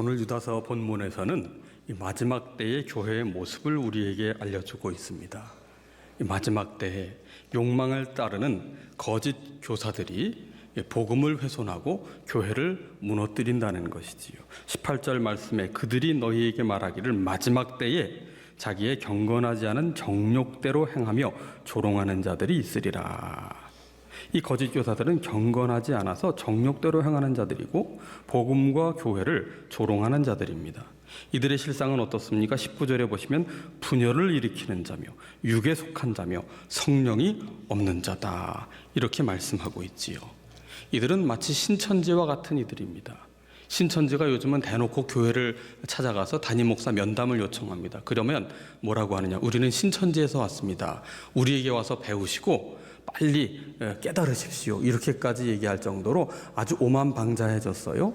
오늘 유다서 본문에서는 이 마지막 때의 교회의 모습을 우리에게 알려주고 있습니다. 이 마지막 때에 욕망을 따르는 거짓 교사들이 복음을 훼손하고 교회를 무너뜨린다는 것이지요. 18절 말씀에 그들이 너희에게 말하기를 마지막 때에 자기의 경건하지 않은 정욕대로 행하며 조롱하는 자들이 있으리라. 이 거짓 교사들은 경건하지 않아서 정욕대로 행하는 자들이고 복음과 교회를 조롱하는 자들입니다. 이들의 실상은 어떻습니까? 19절에 보시면 분열을 일으키는 자며 육에 속한 자며 성령이 없는 자다, 이렇게 말씀하고 있지요. 이들은 마치 신천지와 같은 이들입니다. 신천지가 요즘은 대놓고 교회를 찾아가서 담임 목사 면담을 요청합니다. 그러면 뭐라고 하느냐? 우리는 신천지에서 왔습니다. 우리에게 와서 배우시고 빨리 깨달으십시오, 이렇게까지 얘기할 정도로 아주 오만방자해졌어요.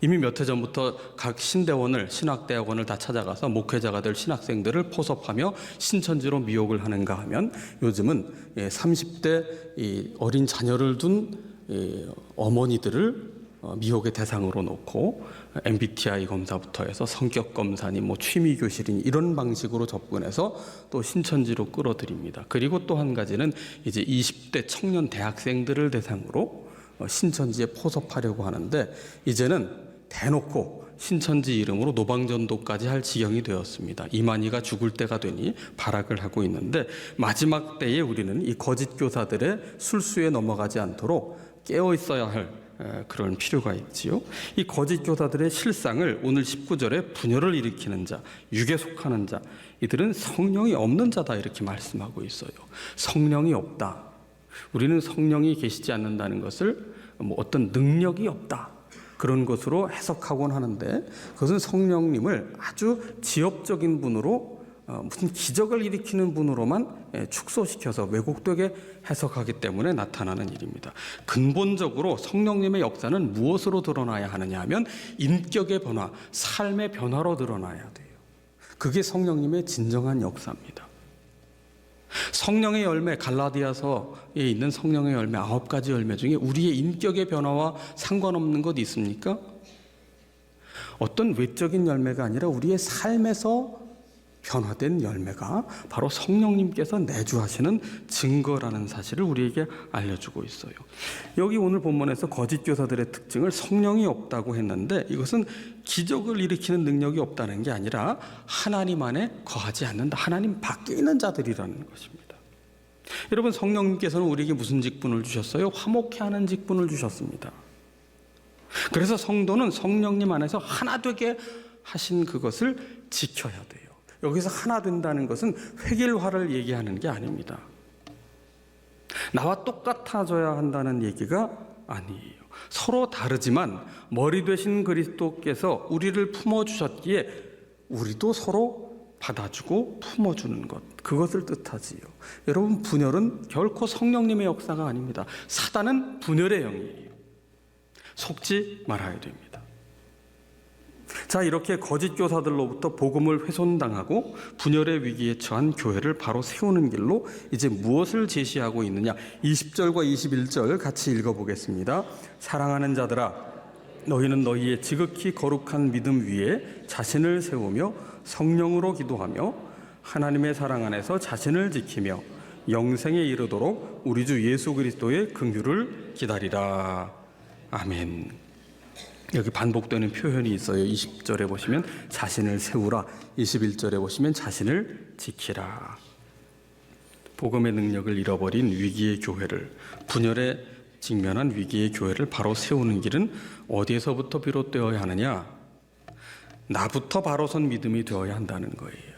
이미 몇 해 전부터 각 신대원을, 신학대학원을 다 찾아가서 목회자가 될 신학생들을 포섭하며 신천지로 미혹을 하는가 하면 요즘은 30대 어린 자녀를 둔 어머니들을 미혹의 대상으로 놓고 MBTI 검사부터 해서 성격 검사니 취미 교실이니 이런 방식으로 접근해서 또 신천지로 끌어들입니다. 그리고 또 한 가지는 이제 20대 청년 대학생들을 대상으로 신천지에 포섭하려고 하는데 이제는 대놓고 신천지 이름으로 노방전도까지 할 지경이 되었습니다. 이만희가 죽을 때가 되니 발악을 하고 있는데 마지막 때에 우리는 이 거짓 교사들의 술수에 넘어가지 않도록 깨어 있어야 할 그런 필요가 있지요. 이 거짓 교사들의 실상을 오늘 19절에 분열을 일으키는 자, 육에 속하는 자, 이들은 성령이 없는 자다, 이렇게 말씀하고 있어요. 성령이 없다. 우리는 성령이 계시지 않는다는 것을 어떤 능력이 없다, 그런 것으로 해석하곤 하는데 그것은 성령님을 아주 지엽적인 분으로 무슨 기적을 일으키는 분으로만 축소시켜서 왜곡되게 해석하기 때문에 나타나는 일입니다. 근본적으로 성령님의 역사는 무엇으로 드러나야 하느냐 하면 인격의 변화, 삶의 변화로 드러나야 돼요. 그게 성령님의 진정한 역사입니다. 성령의 열매, 갈라디아서에 있는 성령의 열매 9가지 열매 중에 우리의 인격의 변화와 상관없는 것 있습니까? 어떤 외적인 열매가 아니라 우리의 삶에서 변화된 열매가 바로 성령님께서 내주하시는 증거라는 사실을 우리에게 알려주고 있어요. 여기 오늘 본문에서 거짓 교사들의 특징을 성령이 없다고 했는데 이것은 기적을 일으키는 능력이 없다는 게 아니라 하나님 안에 거하지 않는다, 하나님 밖에 있는 자들이라는 것입니다. 여러분, 성령님께서는 우리에게 무슨 직분을 주셨어요? 화목케 하는 직분을 주셨습니다. 그래서 성도는 성령님 안에서 하나 되게 하신 그것을 지켜야 돼요. 여기서 하나 된다는 것은 획일화를 얘기하는 게 아닙니다. 나와 똑같아져야 한다는 얘기가 아니에요. 서로 다르지만 머리 되신 그리스도께서 우리를 품어주셨기에 우리도 서로 받아주고 품어주는 것, 그것을 뜻하지요. 여러분, 분열은 결코 성령님의 역사가 아닙니다. 사단은 분열의 영이에요. 속지 말아야 됩니다. 자, 이렇게 거짓 교사들로부터 복음을 훼손당하고 분열의 위기에 처한 교회를 바로 세우는 길로 이제 무엇을 제시하고 있느냐, 20절과 21절 같이 읽어보겠습니다. 사랑하는 자들아, 너희는 너희의 지극히 거룩한 믿음 위에 자신을 세우며 성령으로 기도하며 하나님의 사랑 안에서 자신을 지키며 영생에 이르도록 우리 주 예수 그리스도의 긍휼을 기다리라. 아멘. 여기 반복되는 표현이 있어요. 20절에 보시면 자신을 세우라, 21절에 보시면 자신을 지키라. 복음의 능력을 잃어버린 위기의 교회를, 분열에 직면한 위기의 교회를 바로 세우는 길은 어디에서부터 비롯되어야 하느냐? 나부터 바로 선 믿음이 되어야 한다는 거예요.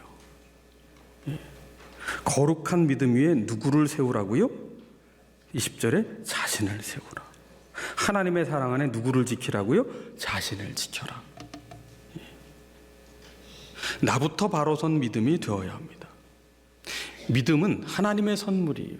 거룩한 믿음 위에 누구를 세우라고요? 20절에 자신을 세우라. 하나님의 사랑 안에 누구를 지키라고요? 자신을 지켜라. 나부터 바로 선 믿음이 되어야 합니다. 믿음은 하나님의 선물이에요.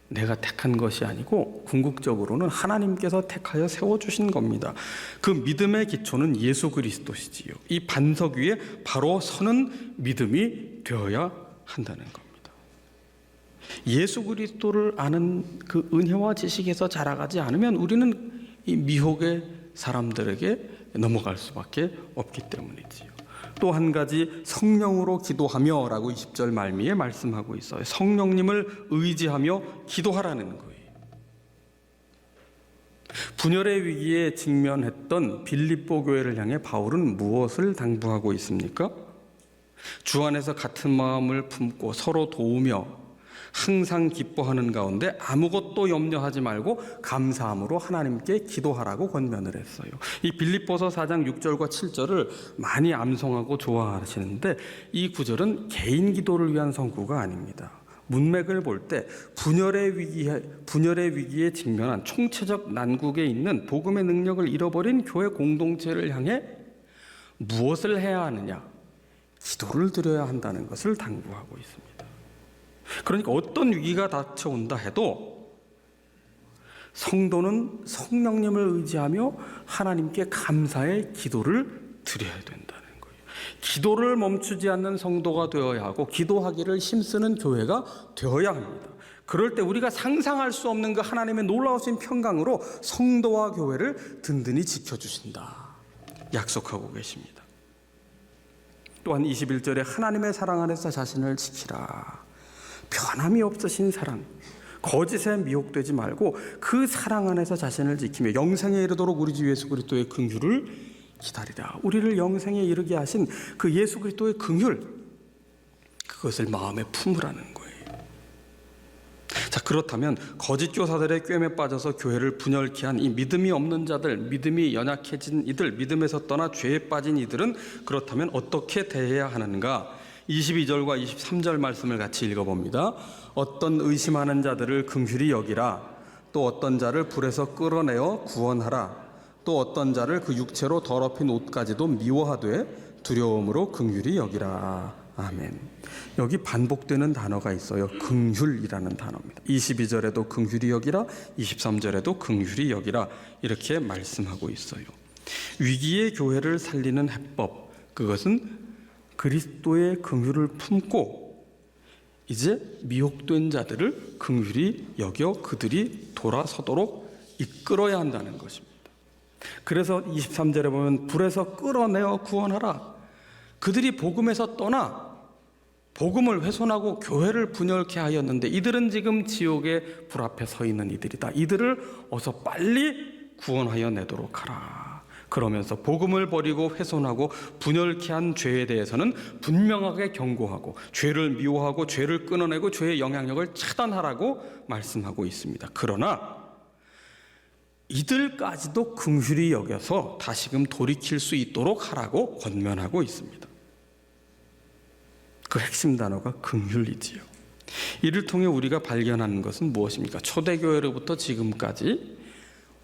내가 택한 것이 아니고 궁극적으로는 하나님께서 택하여 세워주신 겁니다. 그 믿음의 기초는 예수 그리스도시지요. 이 반석 위에 바로 서는 믿음이 되어야 한다는 겁니다. 예수 그리스도를 아는 그 은혜와 지식에서 자라가지 않으면 우리는 이 미혹의 사람들에게 넘어갈 수밖에 없기 때문이지요. 또 한 가지 성령으로 기도하며 라고 20절 말미에 말씀하고 있어요. 성령님을 의지하며 기도하라는 거예요. 분열의 위기에 직면했던 빌립보 교회를 향해 바울은 무엇을 당부하고 있습니까? 주 안에서 같은 마음을 품고 서로 도우며 항상 기뻐하는 가운데 아무것도 염려하지 말고 감사함으로 하나님께 기도하라고 권면을 했어요. 이 빌립보서 4장 6절과 7절을 많이 암송하고 좋아하시는데 이 구절은 개인 기도를 위한 성구가 아닙니다. 문맥을 볼 때 분열의 위기에 직면한 총체적 난국에 있는 복음의 능력을 잃어버린 교회 공동체를 향해 무엇을 해야 하느냐? 기도를 드려야 한다는 것을 당부하고 있습니다. 그러니까 어떤 위기가 닥쳐온다 해도 성도는 성령님을 의지하며 하나님께 감사의 기도를 드려야 된다는 거예요. 기도를 멈추지 않는 성도가 되어야 하고 기도하기를 힘쓰는 교회가 되어야 합니다. 그럴 때 우리가 상상할 수 없는 그 하나님의 놀라우신 평강으로 성도와 교회를 든든히 지켜주신다 약속하고 계십니다. 또한 21절에 하나님의 사랑 안에서 자신을 지키라. 변함이 없으신 사랑, 거짓에 미혹되지 말고 그 사랑 안에서 자신을 지키며 영생에 이르도록 우리 주 예수 그리스도의 긍휼을 기다리라. 우리를 영생에 이르게 하신 그 예수 그리스도의 긍휼, 그것을 마음에 품으라는 거예요. 자, 그렇다면 거짓 교사들의 꿰매 빠져서 교회를 분열케 한 이 믿음이 없는 자들, 믿음이 연약해진 이들, 믿음에서 떠나 죄에 빠진 이들은 그렇다면 어떻게 대해야 하는가? 22절과 23절 말씀을 같이 읽어봅니다. 어떤 의심하는 자들을 긍휼히 여기라. 또 어떤 자를 불에서 끌어내어 구원하라. 또 어떤 자를 그 육체로 더럽힌 옷까지도 미워하되 두려움으로 긍휼히 여기라. 아멘. 여기 반복되는 단어가 있어요. 긍휼이라는 단어입니다. 22절에도 긍휼히 여기라, 23절에도 긍휼히 여기라 이렇게 말씀하고 있어요. 위기의 교회를 살리는 해법, 그것은 그리스도의 긍휼을 품고 이제 미혹된 자들을 긍휼히 여겨 그들이 돌아서도록 이끌어야 한다는 것입니다. 그래서 23절에 보면 불에서 끌어내어 구원하라. 그들이 복음에서 떠나 복음을 훼손하고 교회를 분열케 하였는데 이들은 지금 지옥의 불 앞에 서 있는 이들이다. 이들을 어서 빨리 구원하여 내도록 하라. 그러면서 복음을 버리고 훼손하고 분열케 한 죄에 대해서는 분명하게 경고하고 죄를 미워하고 죄를 끊어내고 죄의 영향력을 차단하라고 말씀하고 있습니다. 그러나 이들까지도 긍휼히 여겨서 다시금 돌이킬 수 있도록 하라고 권면하고 있습니다. 그 핵심 단어가 긍휼이지요. 이를 통해 우리가 발견하는 것은 무엇입니까? 초대교회로부터 지금까지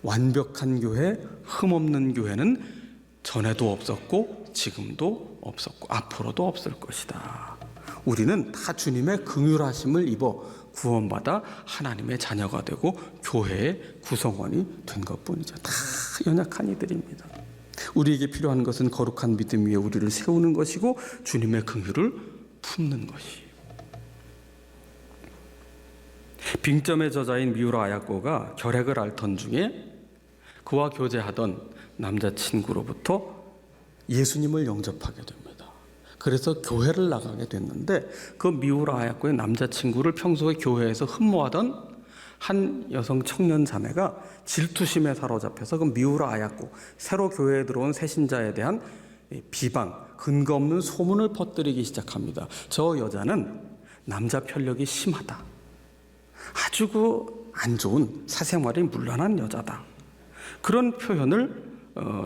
완벽한 교회, 흠없는 교회는 전에도 없었고 지금도 없었고 앞으로도 없을 것이다. 우리는 다 주님의 긍휼하심을 입어 구원받아 하나님의 자녀가 되고 교회의 구성원이 된 것뿐이죠. 다 연약한 이들입니다. 우리에게 필요한 것은 거룩한 믿음 위에 우리를 세우는 것이고 주님의 긍휼을 품는 것이에요. 빙점의 저자인 미우라 아야코가 결핵을 앓던 중에 그와 교제하던 남자친구로부터 예수님을 영접하게 됩니다. 그래서 교회를 나가게 됐는데 그 미우라 아야코의 남자친구를 평소에 교회에서 흠모하던 한 여성 청년 자매가 질투심에 사로잡혀서 그 미우라 아야코, 새로 교회에 들어온 새신자에 대한 비방, 근거 없는 소문을 퍼뜨리기 시작합니다. 저 여자는 남자 편력이 심하다. 아주 안 좋은 사생활이 문란한 여자다. 그런 표현을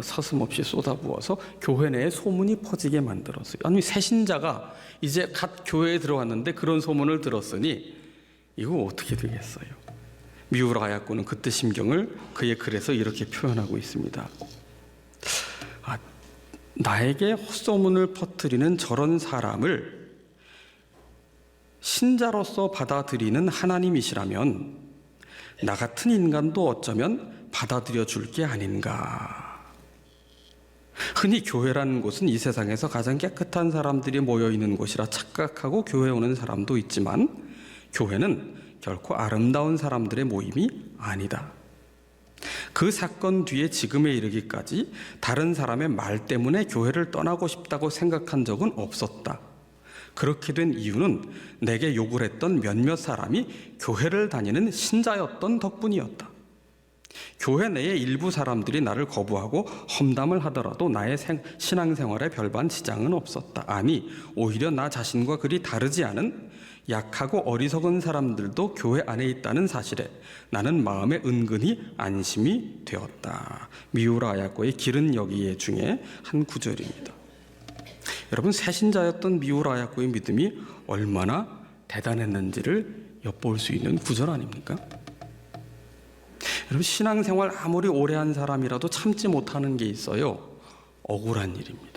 서슴없이 쏟아부어서 교회 내에 소문이 퍼지게 만들었어요. 아니 새신자가 이제 갓 교회에 들어왔는데 그런 소문을 들었으니 이거 어떻게 되겠어요? 미우라 아야코는 그때 심경을 그의 글에서 이렇게 표현하고 있습니다. 나에게 헛소문을 퍼뜨리는 저런 사람을 신자로서 받아들이는 하나님이시라면 나 같은 인간도 어쩌면 받아들여 줄 게 아닌가. 흔히 교회라는 곳은 이 세상에서 가장 깨끗한 사람들이 모여있는 곳이라 착각하고 교회에 오는 사람도 있지만 교회는 결코 아름다운 사람들의 모임이 아니다. 그 그 사건 뒤에 지금에 이르기까지 다른 사람의 말 때문에 교회를 떠나고 싶다고 생각한 적은 없었다. 그렇게 된 이유는 내게 욕을 했던 몇몇 사람이 교회를 다니는 신자였던 덕분이었다. 교회 내의 일부 사람들이 나를 거부하고 험담을 하더라도 나의 신앙생활에 별반 지장은 없었다. 아니, 오히려 나 자신과 그리 다르지 않은 약하고 어리석은 사람들도 교회 안에 있다는 사실에 나는 마음에 은근히 안심이 되었다. 미우라 아야코의 길은 여기에 중에 한 구절입니다. 여러분, 새신자였던 미우라 아야코의 믿음이 얼마나 대단했는지를 엿볼 수 있는 구절 아닙니까? 여러분, 신앙생활 아무리 오래 한 사람이라도 참지 못하는 게 있어요. 억울한 일입니다.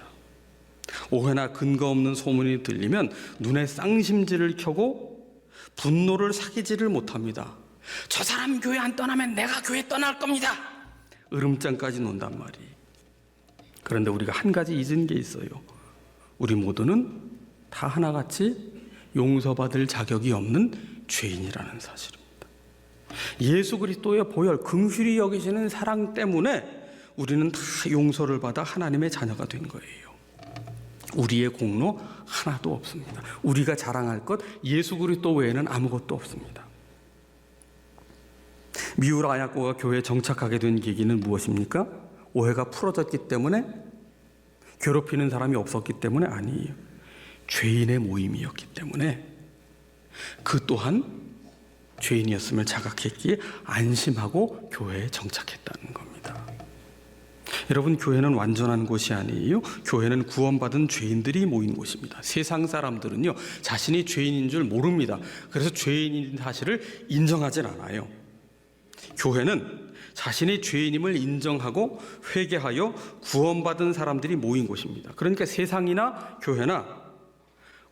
오해나 근거 없는 소문이 들리면 눈에 쌍심지를 켜고 분노를 사귀지를 못합니다. 저 사람 교회 안 떠나면 내가 교회 떠날 겁니다. 으름장까지 논단 말이에요. 그런데 우리가 한 가지 잊은 게 있어요. 우리 모두는 다 하나같이 용서받을 자격이 없는 죄인이라는 사실입니다. 예수 그리스도의 보혈, 긍휼히 여기시는 사랑 때문에 우리는 다 용서를 받아 하나님의 자녀가 된 거예요. 우리의 공로 하나도 없습니다. 우리가 자랑할 것 예수 그리스도 외에는 아무것도 없습니다. 미우라 아야코가 교회에 정착하게 된 계기는 무엇입니까? 오해가 풀어졌기 때문에? 괴롭히는 사람이 없었기 때문에? 아니에요. 죄인의 모임이었기 때문에 그 또한 죄인이었음을 자각했기에 안심하고 교회에 정착했다는 겁니다. 여러분, 교회는 완전한 곳이 아니에요. 교회는 구원받은 죄인들이 모인 곳입니다. 세상 사람들은요, 자신이 죄인인 줄 모릅니다. 그래서 죄인인 사실을 인정하진 않아요. 교회는 자신이 죄인임을 인정하고 회개하여 구원받은 사람들이 모인 곳입니다. 그러니까 세상이나 교회나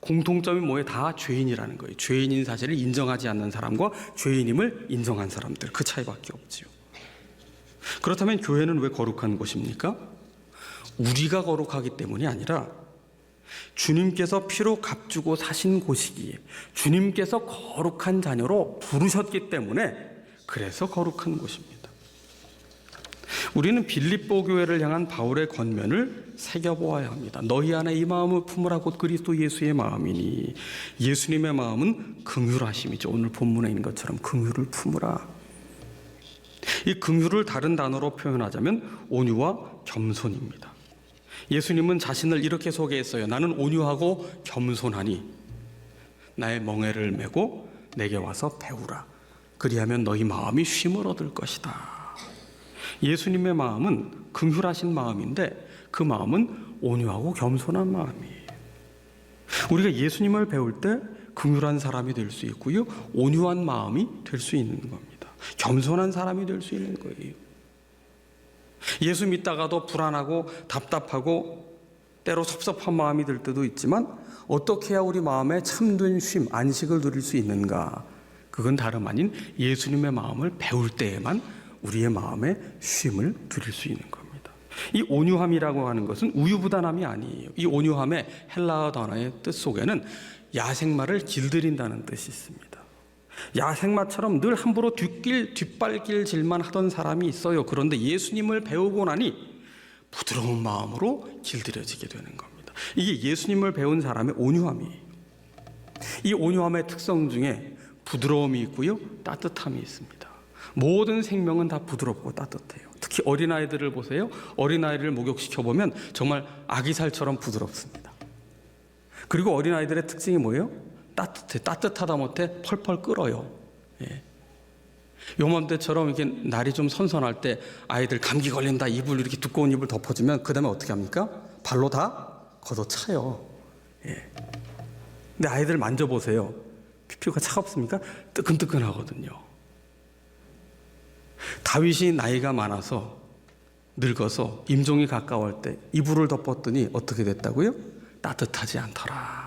공통점이 뭐예요? 다 죄인이라는 거예요. 죄인인 사실을 인정하지 않는 사람과 죄인임을 인정한 사람들, 그 차이밖에 없지요. 그렇다면 교회는 왜 거룩한 곳입니까? 우리가 거룩하기 때문이 아니라 주님께서 피로 값주고 사신 곳이기에 주님께서 거룩한 자녀로 부르셨기 때문에 그래서 거룩한 곳입니다. 우리는 빌립보 교회를 향한 바울의 권면을 새겨보아야 합니다. 너희 안에 이 마음을 품으라 곧 그리스도 예수의 마음이니. 예수님의 마음은 긍휼하심이죠. 오늘 본문에 있는 것처럼 긍휼을 품으라. 이 긍휼을 다른 단어로 표현하자면 온유와 겸손입니다. 예수님은 자신을 이렇게 소개했어요. 나는 온유하고 겸손하니 나의 멍에를 메고 내게 와서 배우라. 그리하면 너희 마음이 쉼을 얻을 것이다. 예수님의 마음은 긍휼하신 마음인데 그 마음은 온유하고 겸손한 마음이에요. 우리가 예수님을 배울 때 긍휼한 사람이 될 수 있고요, 온유한 마음이 될 수 있는 겁니다. 겸손한 사람이 될 수 있는 거예요. 예수 믿다가도 불안하고 답답하고 때로 섭섭한 마음이 들 때도 있지만 어떻게 해야 우리 마음에 참된 쉼, 안식을 누릴 수 있는가? 그건 다름 아닌 예수님의 마음을 배울 때에만 우리의 마음에 쉼을 누릴 수 있는 겁니다. 이 온유함이라고 하는 것은 우유부단함이 아니에요. 이 온유함의 헬라어 단어의 뜻 속에는 야생마를 길들인다는 뜻이 있습니다. 야생마처럼 늘 함부로 뒷발길질만 하던 사람이 있어요. 그런데 예수님을 배우고 나니 부드러운 마음으로 길들여지게 되는 겁니다. 이게 예수님을 배운 사람의 온유함이에요. 이 온유함의 특성 중에 부드러움이 있고요, 따뜻함이 있습니다. 모든 생명은 다 부드럽고 따뜻해요. 특히 어린아이들을 보세요. 어린아이를 목욕시켜보면 정말 아기살처럼 부드럽습니다. 그리고 어린아이들의 특징이 뭐예요? 따뜻해. 따뜻하다 못해 펄펄 끓어요. 예. 요맘때처럼 이렇게 날이 좀 선선할 때 아이들 감기 걸린다, 이불 이렇게 두꺼운 이불 덮어주면 그 다음에 어떻게 합니까? 발로 다 걷어차요. 예. 근데 아이들 만져보세요. 피부가 차갑습니까? 뜨끈뜨끈하거든요. 다윗이 나이가 많아서 늙어서 임종이 가까울 때 이불을 덮었더니 어떻게 됐다고요? 따뜻하지 않더라.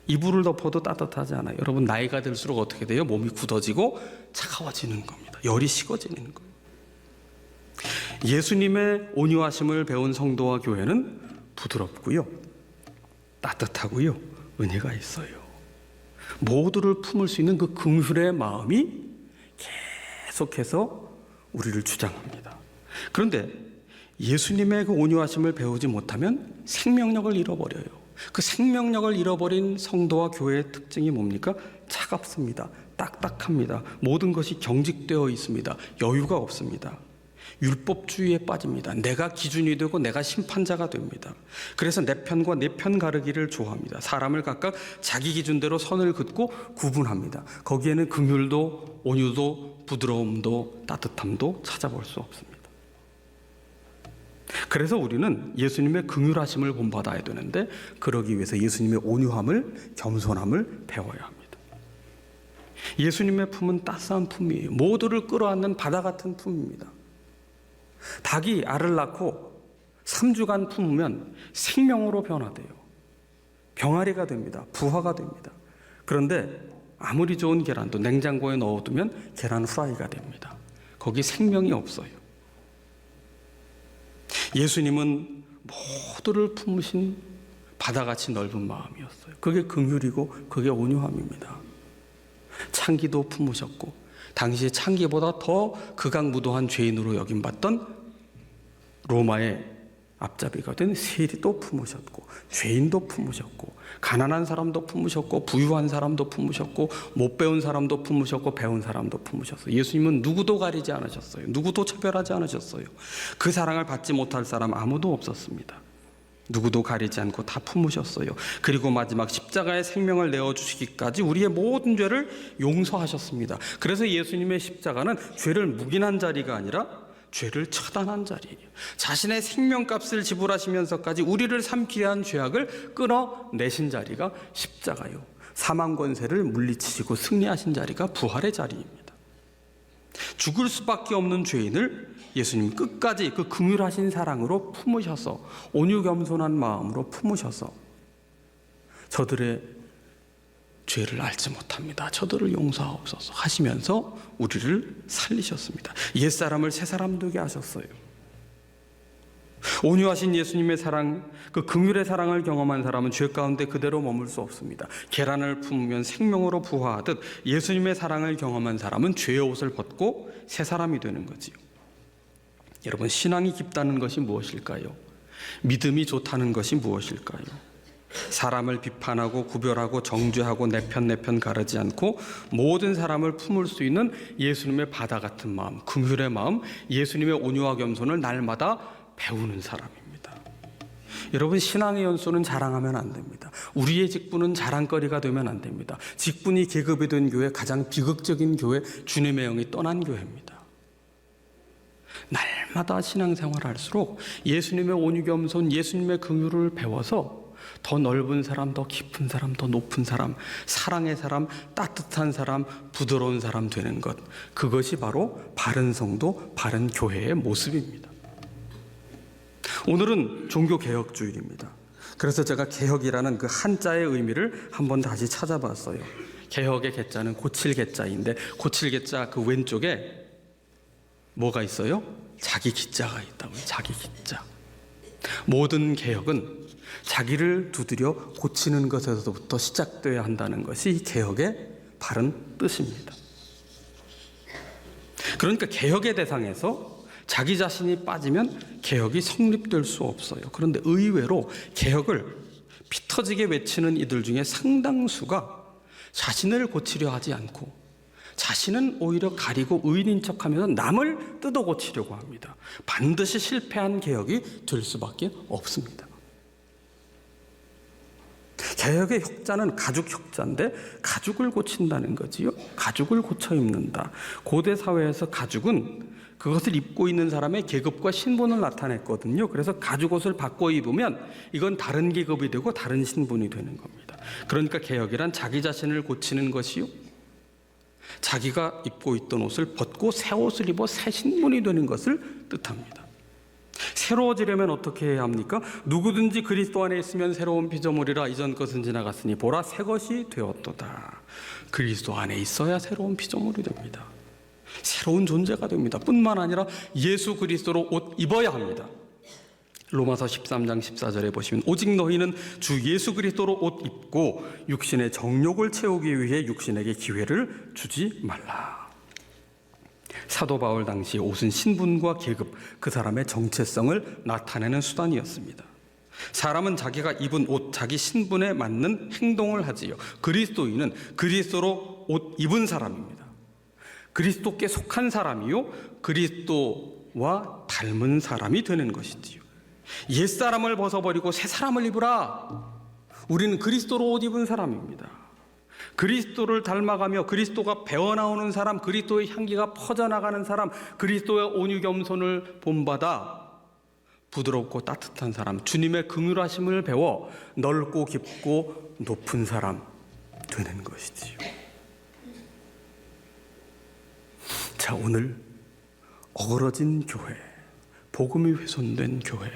이불을 덮어도 따뜻하지 않아요. 여러분, 나이가 들수록 어떻게 돼요? 몸이 굳어지고 차가워지는 겁니다. 열이 식어지는 거예요. 예수님의 온유하심을 배운 성도와 교회는 부드럽고요, 따뜻하고요, 은혜가 있어요. 모두를 품을 수 있는 그 긍휼의 마음이 계속해서 우리를 주장합니다. 그런데 예수님의 그 온유하심을 배우지 못하면 생명력을 잃어버려요. 그 생명력을 잃어버린 성도와 교회의 특징이 뭡니까? 차갑습니다. 딱딱합니다. 모든 것이 경직되어 있습니다. 여유가 없습니다. 율법주의에 빠집니다. 내가 기준이 되고 내가 심판자가 됩니다. 그래서 내 편과 내 편 가르기를 좋아합니다. 사람을 각각 자기 기준대로 선을 긋고 구분합니다. 거기에는 긍휼도 온유도 부드러움도 따뜻함도 찾아볼 수 없습니다. 그래서 우리는 예수님의 긍휼하심을 본받아야 되는데, 그러기 위해서 예수님의 온유함을, 겸손함을 배워야 합니다. 예수님의 품은 따스한 품이에요. 모두를 끌어안는 바다 같은 품입니다. 닭이 알을 낳고 3주간 품으면 생명으로 변화돼요. 병아리가 됩니다. 부화가 됩니다. 그런데 아무리 좋은 계란도 냉장고에 넣어두면 계란 후라이가 됩니다. 거기 생명이 없어요. 예수님은 모두를 품으신 바다같이 넓은 마음이었어요. 그게 긍휼이고 그게 온유함입니다. 창기도 품으셨고, 당시에 창기보다 더 극악무도한 죄인으로 여김받던 로마의 앞잡이가 된 세리도 품으셨고, 죄인도 품으셨고, 가난한 사람도 품으셨고, 부유한 사람도 품으셨고, 못 배운 사람도 품으셨고, 배운 사람도 품으셨어요. 예수님은 누구도 가리지 않으셨어요. 누구도 차별하지 않으셨어요. 그 사랑을 받지 못할 사람 아무도 없었습니다. 누구도 가리지 않고 다 품으셨어요. 그리고 마지막 십자가의 생명을 내어주시기까지 우리의 모든 죄를 용서하셨습니다. 그래서 예수님의 십자가는 죄를 묵인한 자리가 아니라 죄를 처단한 자리예요. 자신의 생명값을 지불하시면서까지 우리를 삼키려 한 죄악을 끊어내신 자리가 십자가요. 사망 권세를 물리치시고 승리하신 자리가 부활의 자리입니다. 죽을 수밖에 없는 죄인을 예수님 끝까지 그 긍휼하신 사랑으로 품으셔서, 온유 겸손한 마음으로 품으셔서, 저들의 죄를 알지 못합니다. 저들을 용서하옵소서 하시면서 우리를 살리셨습니다. 옛사람을 새사람 되게 하셨어요. 온유하신 예수님의 사랑, 그 긍휼의 사랑을 경험한 사람은 죄 가운데 그대로 머물 수 없습니다. 계란을 품으면 생명으로 부화하듯 예수님의 사랑을 경험한 사람은 죄의 옷을 벗고 새 사람이 되는 거지요. 여러분, 신앙이 깊다는 것이 무엇일까요? 믿음이 좋다는 것이 무엇일까요? 사람을 비판하고 구별하고 정죄하고 내 편 가르지 않고 모든 사람을 품을 수 있는 예수님의 바다 같은 마음, 긍휼의 마음, 예수님의 온유와 겸손을 날마다 배우는 사람입니다. 여러분, 신앙의 연수는 자랑하면 안 됩니다. 우리의 직분은 자랑거리가 되면 안 됩니다. 직분이 계급이 된 교회, 가장 비극적인 교회, 주님의 영이 떠난 교회입니다. 날마다 신앙생활을 할수록 예수님의 온유 겸손, 예수님의 긍휼을 배워서 더 넓은 사람, 더 깊은 사람, 더 높은 사람, 사랑의 사람, 따뜻한 사람, 부드러운 사람 되는 것, 그것이 바로 바른 성도, 바른 교회의 모습입니다. 오늘은 종교개혁주일입니다. 그래서 제가 개혁이라는 그 한자의 의미를 한번 다시 찾아봤어요. 개혁의 개자는 고칠 개자인데, 고칠 개자 그 왼쪽에 뭐가 있어요? 자기 기자가 있다고요. 자기 기자. 모든 개혁은 자기를 두드려 고치는 것에서부터 시작되어야 한다는 것이 개혁의 바른 뜻입니다. 그러니까 개혁의 대상에서 자기 자신이 빠지면 개혁이 성립될 수 없어요. 그런데 의외로 개혁을 피 터지게 외치는 이들 중에 상당수가 자신을 고치려 하지 않고 자신은 오히려 가리고 의인인 척하면서 남을 뜯어 고치려고 합니다. 반드시 실패한 개혁이 될 수밖에 없습니다. 개혁의 혁자는 가죽 혁자인데 가죽을 고친다는 거지요. 가죽을 고쳐 입는다. 고대 사회에서 가죽은 그것을 입고 있는 사람의 계급과 신분을 나타냈거든요. 그래서 가죽 옷을 바꿔 입으면 이건 다른 계급이 되고 다른 신분이 되는 겁니다. 그러니까 개혁이란 자기 자신을 고치는 것이요, 자기가 입고 있던 옷을 벗고 새 옷을 입어 새 신분이 되는 것을 뜻합니다. 새로워지려면 어떻게 해야 합니까? 누구든지 그리스도 안에 있으면 새로운 피조물이라, 이전 것은 지나갔으니 보라 새 것이 되었도다. 그리스도 안에 있어야 새로운 피조물이 됩니다. 새로운 존재가 됩니다. 뿐만 아니라 예수 그리스도로 옷 입어야 합니다. 로마서 13장 14절에 보시면 오직 너희는 주 예수 그리스도로 옷 입고 육신의 정욕을 채우기 위해 육신에게 기회를 주지 말라. 사도 바울 당시 옷은 신분과 계급, 그 사람의 정체성을 나타내는 수단이었습니다. 사람은 자기가 입은 옷, 자기 신분에 맞는 행동을 하지요. 그리스도인은 그리스도로 옷 입은 사람입니다. 그리스도께 속한 사람이요, 그리스도와 닮은 사람이 되는 것이지요. 옛사람을 벗어버리고 새 사람을 입으라. 우리는 그리스도로 옷 입은 사람입니다. 그리스도를 닮아가며 그리스도가 배어나오는 사람, 그리스도의 향기가 퍼져나가는 사람, 그리스도의 온유 겸손을 본받아 부드럽고 따뜻한 사람, 주님의 긍휼하심을 배워 넓고 깊고 높은 사람 되는 것이지요. 자, 오늘 어그러진 교회, 복음이 훼손된 교회,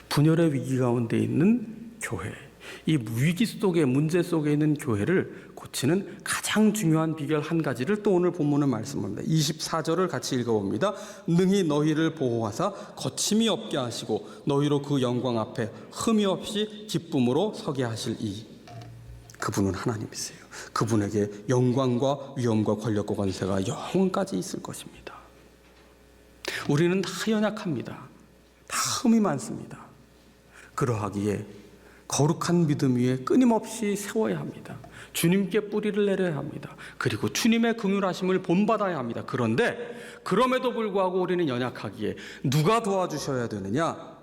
분열의 위기 가운데 있는 교회, 이 위기 속에, 문제 속에 있는 교회를 고치는 가장 중요한 비결 한 가지를 또 오늘 본문은 말씀합니다. 24절을 같이 읽어봅니다. 능히 너희를 보호하사 거침이 없게 하시고 너희로 그 영광 앞에 흠이 없이 기쁨으로 서게 하실 이. 그분은 하나님이세요. 그분에게 영광과 위엄과 권력과 권세가 영원까지 있을 것입니다. 우리는 다 연약합니다. 다 흠이 많습니다. 그러하기에 거룩한 믿음 위에 끊임없이 세워야 합니다. 주님께 뿌리를 내려야 합니다. 그리고 주님의 긍휼하심을 본받아야 합니다. 그런데 그럼에도 불구하고 우리는 연약하기에 누가 도와주셔야 되느냐?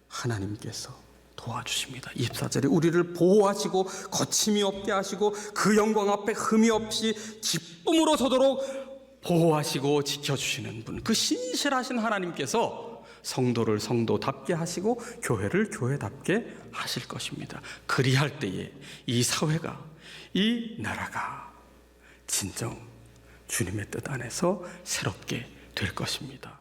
하나님께서 도와주십니다. 24절에 우리를 보호하시고 거침이 없게 하시고 그 영광 앞에 흠이 없이 기쁨으로 서도록 보호하시고 지켜주시는 분, 그 신실하신 하나님께서 성도를 성도답게 하시고 교회를 교회답게 하실 것입니다. 그리할 때에 이 사회가, 이 나라가 진정 주님의 뜻 안에서 새롭게 될 것입니다.